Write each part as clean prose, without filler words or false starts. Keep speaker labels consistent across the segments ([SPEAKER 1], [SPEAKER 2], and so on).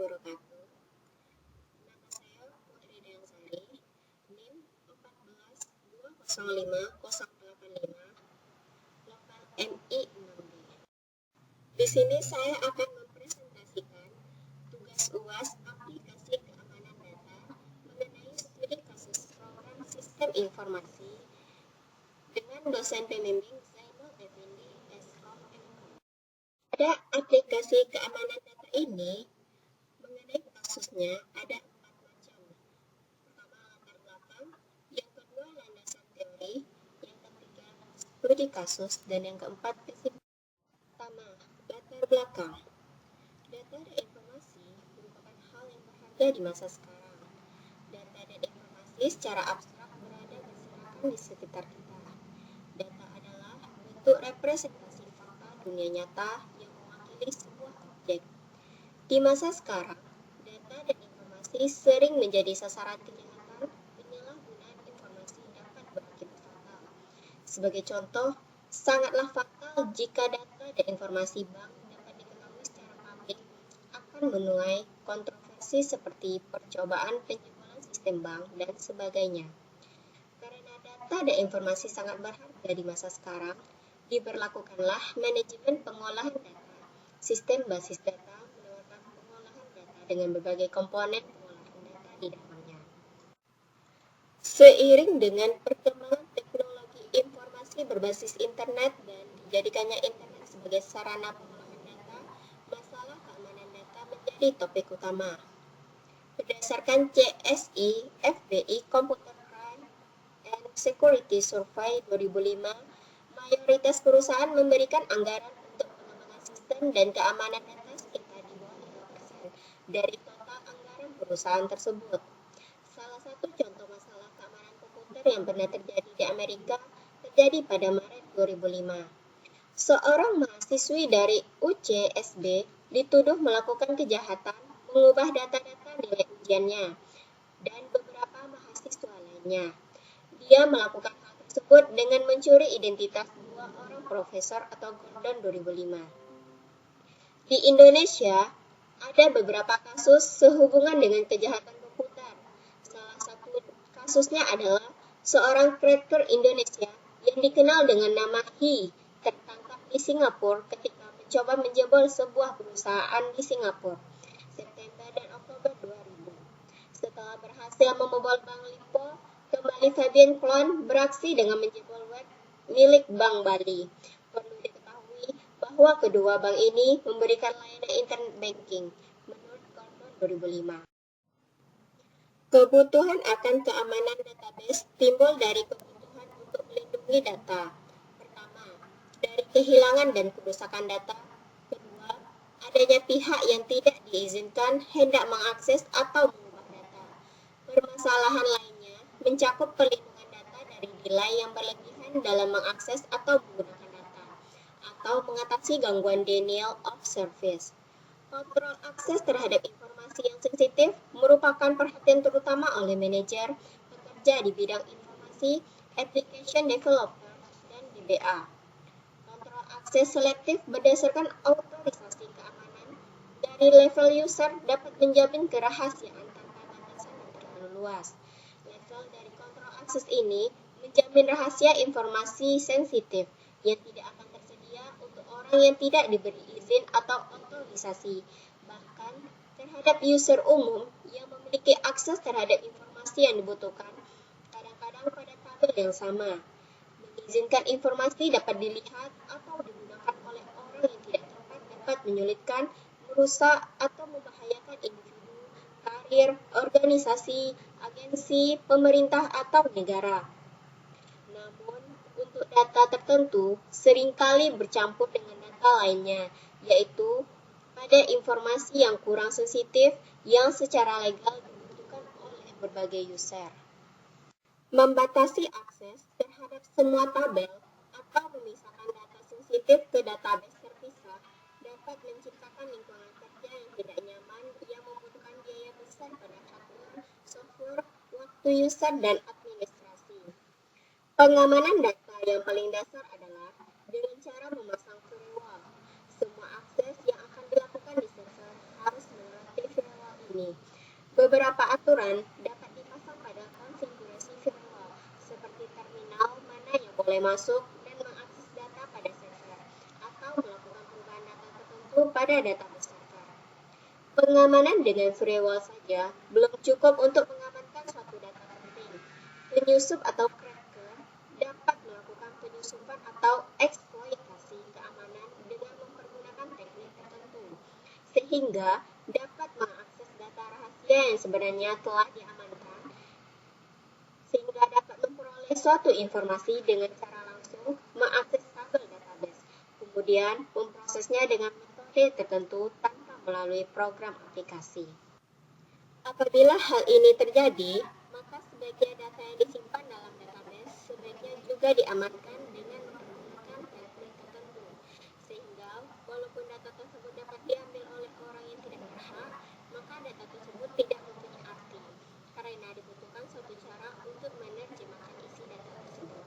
[SPEAKER 1] wabarakatuh. Nama saya Putri Deansari, NIM 142058085, lokal MI 6B. Di sini saya akan mempresentasikan tugas UAS aplikasi keamanan data mengenai studi kasus program sistem informasi dengan dosen pembimbing Zainul Effendi, Eskom MKM. Pada aplikasi keamanan data ini, mengenai kasusnya ada 4 macam. Pertama, latar belakang, yang kedua, landasan teori, yang ketiga, studi kasus, dan yang keempat, kesimpulan. Pertama, latar belakang. Data dan informasi merupakan hal yang berharga di masa sekarang. Data dan informasi secara abstrak berada berserakan di sekitar kita. Data adalah bentuk representasi fakta dunia nyata yang mewakili sebuah objek. Di masa sekarang, data dan informasi sering menjadi sasaran kejahatan. Penyalahgunaan informasi dapat berakibat fatal. Sebagai contoh, sangatlah fatal jika data dan informasi bank dapat diketahui secara publik akan menuai kontroversi seperti percobaan penjebolan sistem bank dan sebagainya. Karena data dan informasi sangat berharga di masa sekarang, diberlakukanlah manajemen pengolahan data, sistem basis data menawarkan pengolahan data dengan berbagai komponen pengolahan data di dalamnya. Seiring dengan perkembangan teknologi informasi berbasis internet dan dijadikannya internet sebagai sarana pengolahan data, masalah keamanan data menjadi topik utama. Berdasarkan CSI FBI Computer Crime and Security Survey 2005, mayoritas perusahaan memberikan anggaran untuk pengembangan sistem dan keamanan data sekitar di bawah 5% dari total anggaran perusahaan tersebut. Salah satu contoh masalah keamanan komputer yang pernah terjadi di Amerika terjadi pada Maret 2005. Seorang mahasiswi dari UCSB dituduh melakukan kejahatan mengubah data-data nilai ujiannya dan beberapa mahasiswa lainnya. Dia melakukan hal tersebut dengan mencuri identitas 2 orang profesor atau Gordon 2005. Di Indonesia, ada beberapa kasus sehubungan dengan kejahatan komputer. Salah satu kasusnya adalah seorang cracker Indonesia yang dikenal dengan nama Hi tertangkap di Singapura ketika mencoba menjebol sebuah perusahaan di Singapura, September dan Oktober 2000. Setelah berhasil membobol Bank Lipo, kembali Fabian Klon beraksi dengan menjebol web milik Bank Bali. Perlu diketahui bahwa kedua bank ini memberikan layanan internet banking, menurut Gordon 2005. Kebutuhan akan keamanan database timbul dari kebutuhan untuk melindungi data. Pertama, dari kehilangan dan kerusakan data. Kedua, adanya pihak yang tidak diizinkan hendak mengakses atau mengubah data. Permasalahan lainnya mencakup perlindungan data dari delay yang berlebihan dalam mengakses atau menggunakan data, atau mengatasi gangguan denial of service. Kontrol akses terhadap informasi yang sensitif merupakan perhatian terutama oleh manajer pekerja di bidang informasi, application developer, dan DBA. Kontrol akses selektif berdasarkan autorisasi keamanan dari level user dapat menjamin kerahasiaan tanpa batasan yang terlalu luas. Level dari kontrol akses ini menjamin rahasia informasi sensitif yang tidak akan tersedia untuk orang yang tidak diberi izin atau otorisasi, bahkan terhadap user umum yang memiliki akses terhadap informasi yang dibutuhkan, kadang-kadang pada tabel yang sama. Mengizinkan informasi dapat dilihat atau digunakan oleh orang yang tidak tepat dapat menyulitkan, merusak, atau membahayakan individu, karir, organisasi, agensi, pemerintah, atau negara. Namun, untuk data tertentu seringkali bercampur dengan data lainnya, yaitu pada informasi yang kurang sensitif yang secara legal dibutuhkan oleh berbagai user. Membatasi akses terhadap semua tabel atau memisahkan data sensitif ke database terpisah dapat menciptakan lingkungan kerja yang tidak nyaman yang membutuhkan biaya besar pada hardware, software, waktu user, dan administrasi. Pengamanan data yang paling dasar adalah dengan cara memasang firewall. Semua akses yang akan dilakukan di server harus melewati firewall Beberapa aturan dapat dipasang pada konfigurasi firewall, seperti terminal mana yang boleh masuk dan mengakses data pada server, atau melakukan perubahan data tertentu pada database server. Pengamanan dengan firewall saja belum cukup untuk mengamankan suatu data penting. Penyusup atau cracker dapat melakukan penyusupan atau eksploitasi keamanan dengan mempergunakan teknik tertentu, sehingga dapat mengakses data rahasia yang sebenarnya telah diamankan, sehingga dapat memperoleh suatu informasi dengan cara langsung mengakses tabel database, kemudian memprosesnya dengan metode tertentu tanpa melalui program aplikasi. Apabila hal ini terjadi, maka sebagian data yang disimpan dalam database sebaiknya juga diamankan dengan menggunakan teknik tertentu, sehingga walaupun data tersebut dapat diambil oleh orang yang tidak berhak, maka data tersebut tidak mempunyai arti, karena dibutuhkan suatu cara untuk menerjemahkan isi data tersebut.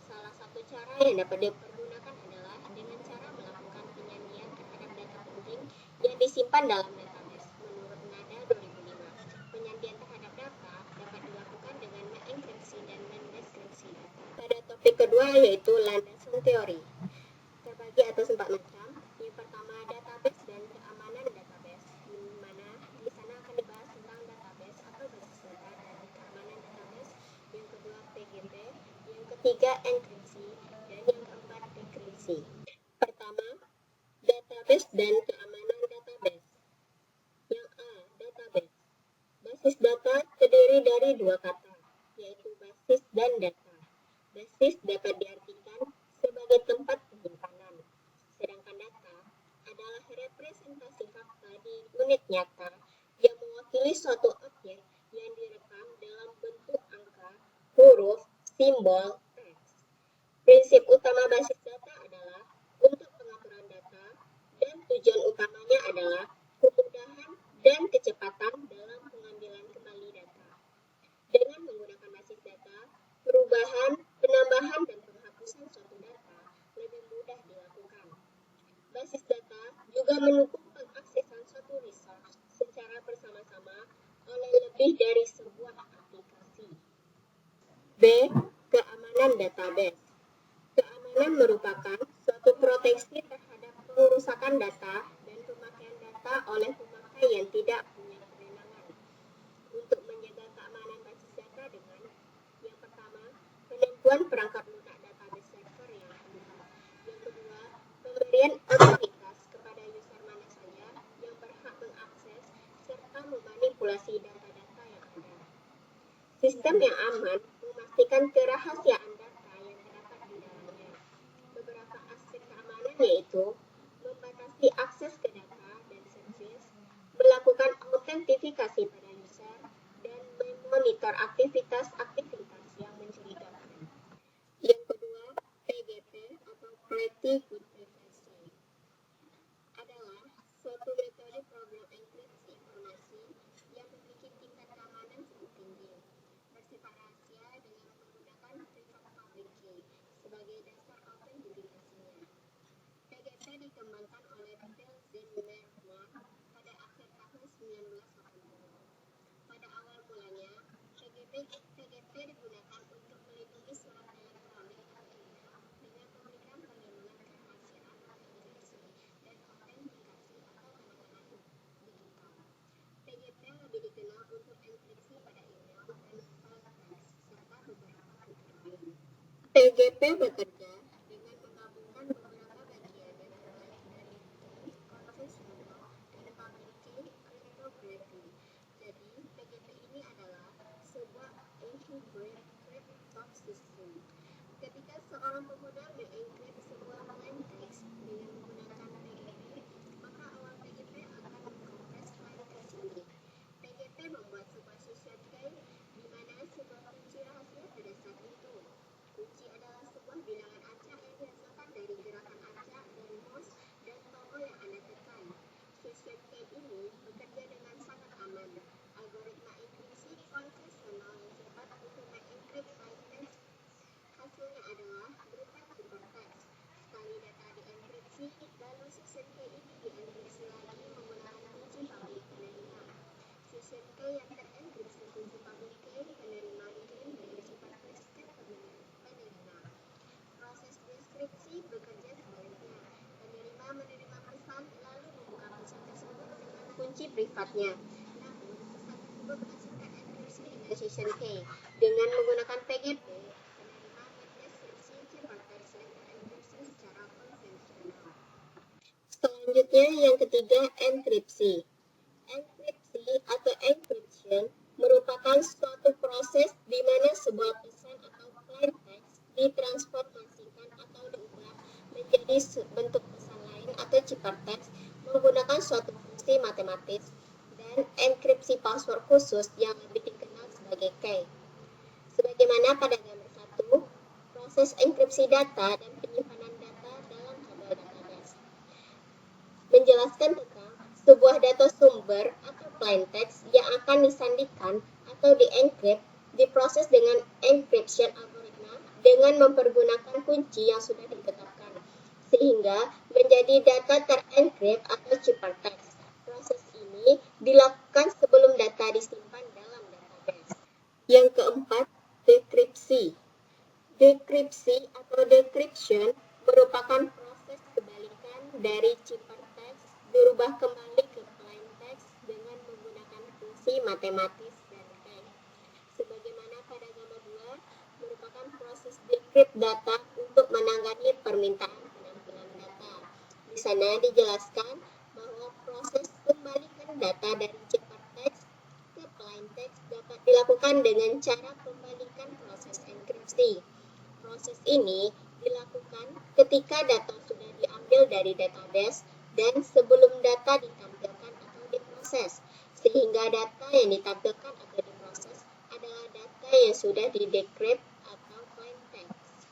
[SPEAKER 1] Salah satu cara yang dapat dipergunakan adalah dengan cara melakukan penyandian terhadap data penting yang disimpan dalam database. Menurut NADA 2005, penyandian terhadap data dapat dilakukan dengan mengenkripsi dan mendeskripsi data. Pada topik kedua yaitu landasan teori, terbagi atas 4 macam. Yang pertama, database dan keamanan database, di mana di sana akan dibahas tentang database atau basis data dan keamanan database. Yang kedua, PGP. Yang ketiga, enkripsi. Dan yang keempat, dekripsi. Pertama, database dan keamanan database. Yang A, database. Basis data terdiri dari dua kata, yaitu basis dan data. Basis dapat diartikan sebagai tempat penyimpanan, sedangkan data adalah representasi fakta di unit nyata yang mewakili suatu objek yang direkam dalam bentuk angka, huruf, simbol, teks. Prinsip utama basis data adalah untuk pengaturan data, dan tujuan utamanya adalah kemudahan dan kecepatan dalam pengambilan kembali data. Dengan menggunakan basis data, perubahan, penambahan, dan penghapusan suatu data lebih mudah dilakukan. Basis data juga mendukung pengaksesan suatu resource secara bersama-sama oleh lebih dari sebuah aplikasi. B. Keamanan database. Keamanan merupakan suatu proteksi terhadap pengerusakan data dan pemakaian data oleh pemakai yang tidak punya kewenangan. Untuk menjaga keamanan basis data dengan yang pertama, penentuan perangkat lunak database server yang akurat. Yang kedua, pemberian otoritas kepada user mana saja yang berhak mengakses serta memanipulasi data-data yang ada. Sistem yang aman memastikan kerahasiaan data yang terdapat di dalamnya. Beberapa aspek keamanan yaitu membatasi akses ke data dan servis, melakukan autentifikasi pada user, dan memonitor aktivitas-aktivitas yang mencurigakan. Yang kedua, PGP atau Pretty Good Privacy adalah suatu metode program enkripsi informasi yang memiliki tingkat keamanan cukup tinggi, bersifat rahasia dengan menggunakan private public key sebagai dasar autentifikasinya. PGP dikembangkan oleh Bill Zimmerman pada akhir tahun 1980. Pada awal mulanya, PGP digunakan untuk melindungi surat elektronik atau email dengan memberikan perlindungan kerahasiaan enkripsi dan autentikasi atau tanda tangan digital. PGP lebih dikenal untuk enkripsi pada email dan file teks, serta beberapa fitur lain. PGP bekerja dengan menggabungkan beberapa bagian yang terbalik dari key, confess symbol, dan public key cryptography. Jadi, PGP ini adalah sebuah encrypted system. Ketika seorang pengguna mengenkrip sebuah plain text dengan menggunakan PGP, maka awal PGP akan mengkompres plain text ini. PGP membuat sebuah session key di mana sebuah kunci rahasia pada saat itu. Kunci adalah sebuah bilangan kunci privatnya. Namun, pesan tersebut menghasilkan encryption dengan session key. Dengan menggunakan PGP, penerima mendeskripsi ciphertext letter encryption secara konvensional. Selanjutnya, yang ketiga, enkripsi. Enkripsi atau encryption merupakan suatu proses di mana sebuah pesan atau plain text ditransformasikan atau diubah menjadi bentuk pesan lain atau ciphertext menggunakan suatu fungsi matematis dan enkripsi password khusus yang lebih dikenal sebagai key. Sebagaimana pada gambar 1, proses enkripsi data dan penyimpanan data dalam tabel database menjelaskan tentang sebuah data sumber atau plain text yang akan disandikan atau dienkrip diproses dengan encryption algoritma dengan mempergunakan kunci yang sudah ditetapkan sehingga menjadi data terenkrip atau ciphertext. Proses ini dilakukan sebelum data disimpan dalam database. Yang keempat, dekripsi. Dekripsi atau decryption merupakan proses kebalikan dari ciphertext dirubah kembali ke plain text dengan menggunakan fungsi matematis dan key. Sebagaimana pada gambar 2, merupakan proses decrypt data untuk menangani permintaan penampilan data. Di sana dijelaskan bahwa proses kembalikan data dari ciphertext ke plain text dapat dilakukan dengan cara pembalikan proses enkripsi. Proses ini dilakukan ketika data sudah diambil dari database dan sebelum data ditampilkan atau diproses, sehingga data yang ditampilkan atau diproses adalah data yang sudah didecrypt atau plain text.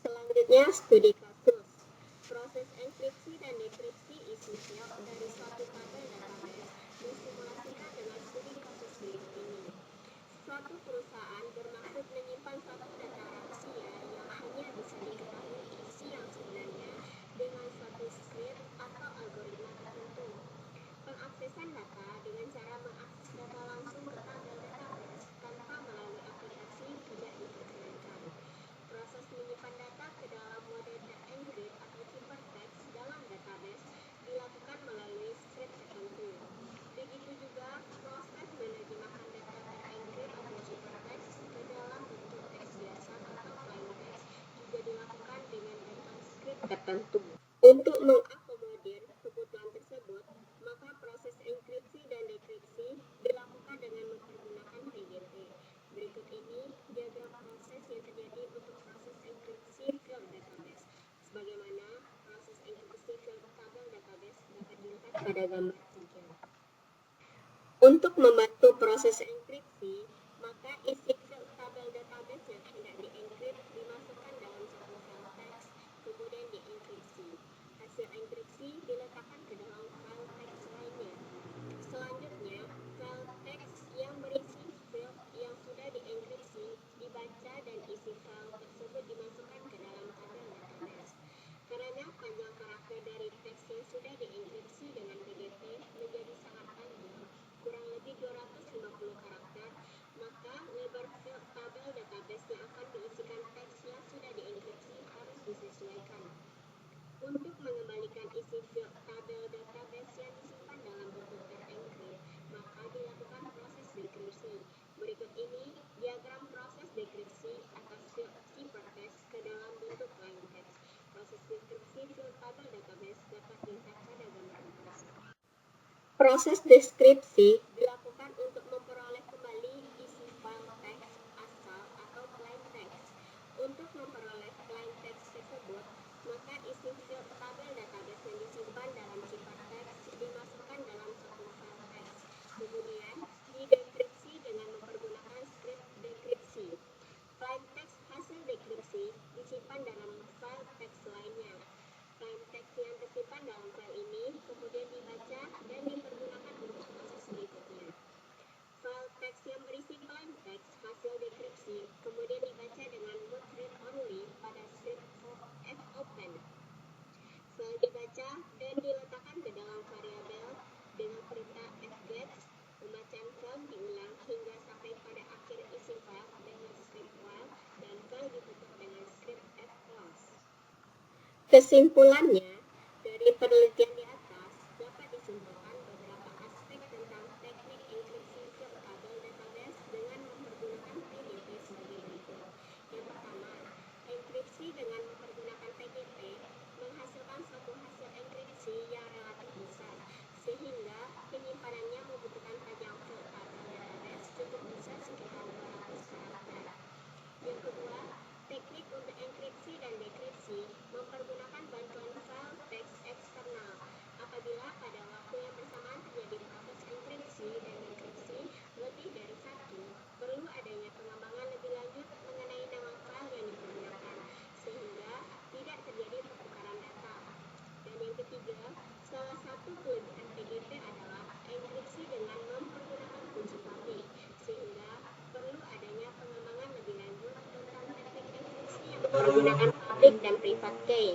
[SPEAKER 1] Selanjutnya, studi kasus. Proses enkripsi dan dekripsi isi file dari suatu tabel database disimulasikan dengan studi kasus berikut ini. Suatu perusahaan bermaksud menyimpan suatu data rahasia yang hanya bisa diketahui isi yang sebenarnya dengan suatu skrip atau algoritma tertentu. Pengaksesan data dengan cara mengakses data langsung ke tabel database tanpa melalui aplikasi tidak diperkenankan. Proses menyimpan data ke dalam mode terenkrip atau ciphertext dalam database dilakukan melalui skrip tertentu. Begitu juga proses menerjemahkan data terenkrip atau ciphertext ke dalam bentuk teks biasa atau plain text juga dilakukan dengan bentuk skrip tertentu. Untuk mengakomodir kebutuhan tersebut, maka proses enkripsi dan dekripsi dilakukan dengan mempergunakan PGP. Berikut ini diagram proses yang terjadi untuk proses enkripsi file database. Sebagaimana proses enkripsi file tabel database dapat dilihat pada gambar 3. Untuk membantu proses enkripsi, maka isi file tabel database yang hendak dienkrip dimasukkan dalam satu file teks, kemudian dienkripsi. Hasil enkripsi diletakkan ke dalam file teks lainnya. Selanjutnya, file teks yang berisi file yang sudah dienkripsi dibaca dan isi file tersebut dimasukkan ke dalam tabel database. Karena panjang karakter dari teks yang sudah dienkripsi dengan PGP menjadi sangat panjang, kurang lebih 250 karakter, maka lebar file tabel database yang akan diisikan teks yang sudah dienkripsi harus disesuaikan. Untuk mengembalikan isi file tabel database yang disimpan dalam bentuk terenkrip, maka dilakukan proses dekripsi. Berikut ini diagram proses dekripsi atas file ciphertext ke dalam bentuk plain text. Proses dekripsi file tabel database dapat dilihat pada gambar 4. Proses deskripsi dilakukan untuk memperoleh kembali isi file teks asal atau plain text. Untuk memperoleh plain text tersebut, maka isi file tabel database yang disimpan dalam ciphertext dimasukkan dalam satu file teks. Kemudian didekripsi dengan mempergunakan skrip dekripsi. Plain text hasil dekripsi disimpan dalam file teks lainnya. Plain text yang tersimpan dalam file ini kemudian dibaca dan dipergunakan untuk proses berikutnya. File teks yang berisi plain text hasil dekripsi kemudian dibaca dengan mode read only pada script fopen. File dibaca dan diletakkan ke dalam variabel dengan perintah fget. Pembacaan file diulang hingga sampai pada akhir isi file dengan script while dan file ditutup dengan script fclose. Kesimpulannya, dari penelitian di atas dapat disimpulkan menggunakan public dan private key.